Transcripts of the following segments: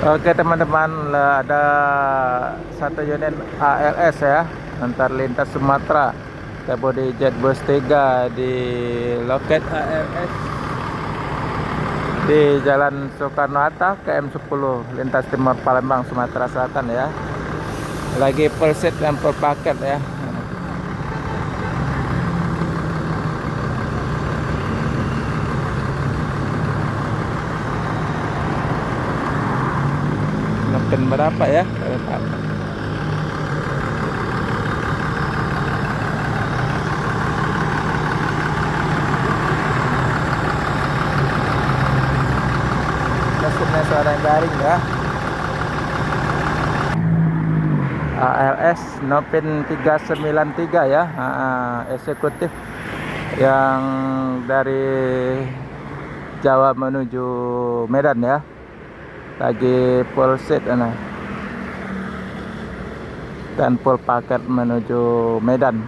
Oke teman-teman, ada satu unit ALS ya, antar lintas Sumatera ke body jet bus 3 di loket ALS di Jalan Soekarno-Hatta KM10 lintas timur Palembang Sumatera Selatan ya. Lagi full set dan full paket ya. Mungkin berapa ya? Mesinnya suara yang garing ya. ALS Nopin 393 ya, eksekutif yang dari Jawa menuju Medan ya. Lagi full set dan full paket menuju Medan.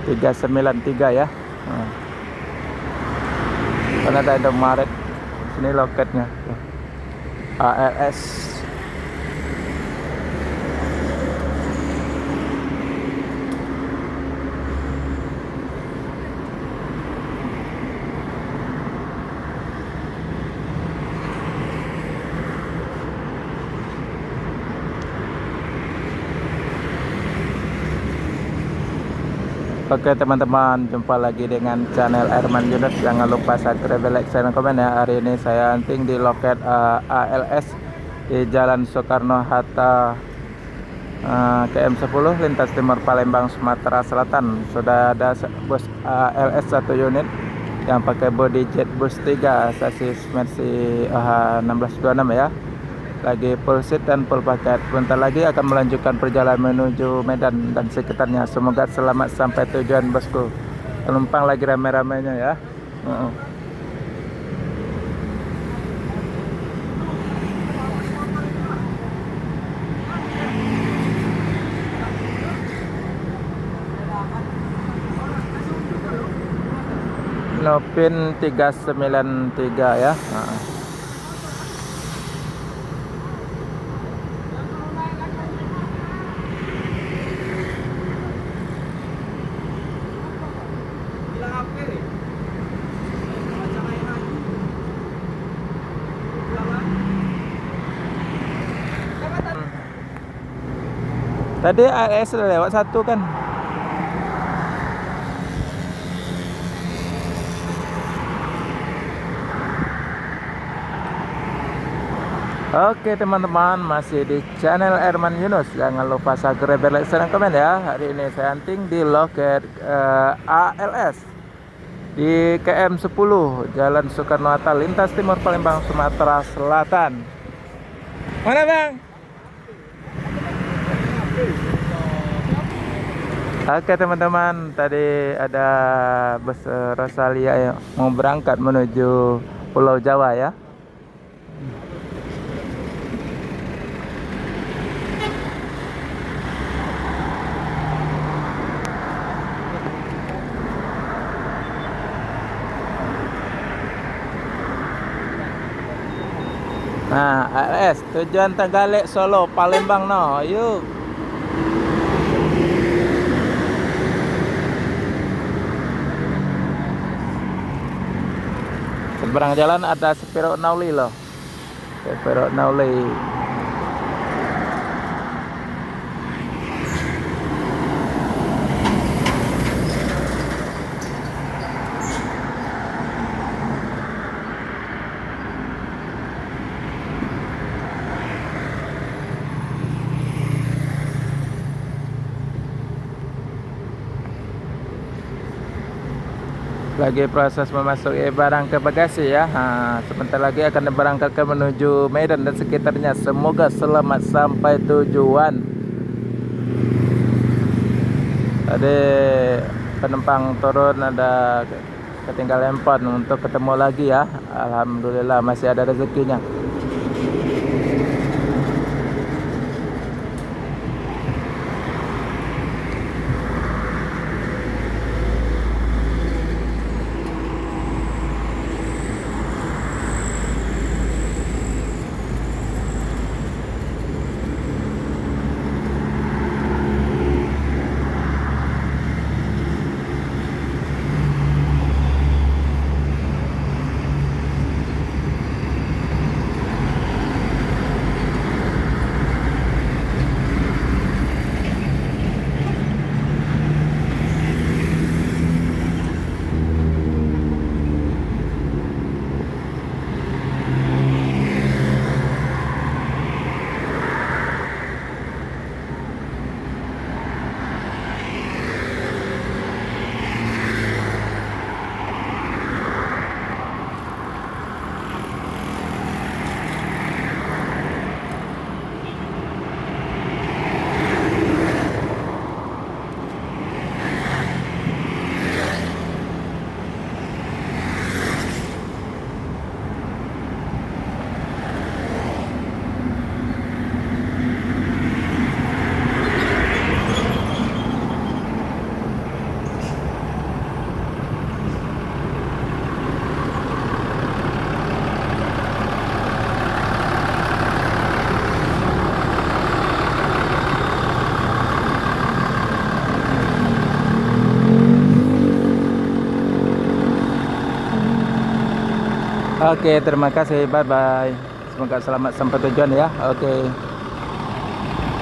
Tiga 93 ya. Karena ada Indomaret. Sini loketnya. ALS. Oke teman-teman, jumpa lagi dengan channel Herman Yunus. Jangan lupa subscribe, like, share, dan komen ya. Hari ini saya hunting di loket ALS di Jalan Soekarno-Hatta KM10 lintas timur Palembang Sumatera Selatan. Sudah ada bus ALS satu unit yang pakai body jet bus 3 sasis Mercy 1626 ya. Lagi full seat dan full paket. Bentar lagi akan melanjutkan perjalanan menuju Medan dan sekitarnya. Semoga selamat sampai tujuan bosku. Penumpang lagi rame-ramenya ya. Nopin 393 ya. Tadi ALS sudah lewat satu kan. Oke teman-teman, masih di channel Herman Yunus. Jangan lupa subscribe, like, share, dan komen ya. Hari ini saya hunting di loket ALS di KM10 Jalan Soekarno-Hatta lintas timur Palembang Sumatera Selatan. Mana bang? Oke teman-teman, tadi ada bus Rosalia yang mau berangkat menuju Pulau Jawa ya. Nah, ALS tujuan Tegalek, Solo, Palembang no. Yuk. Seberang jalan ada Spiro Nauli loh. Spiro Nauli. Lagi proses memasuki barang ke bagasi ya. Sebentar lagi akan diberangkatkan menuju Medan dan sekitarnya. Semoga selamat sampai tujuan. Tadi penumpang turun ada ketinggalan handphone, untuk ketemu lagi ya. Alhamdulillah masih ada rezekinya. Oke, terima kasih. Bye bye. Semoga selamat sampai tujuan ya. Oke.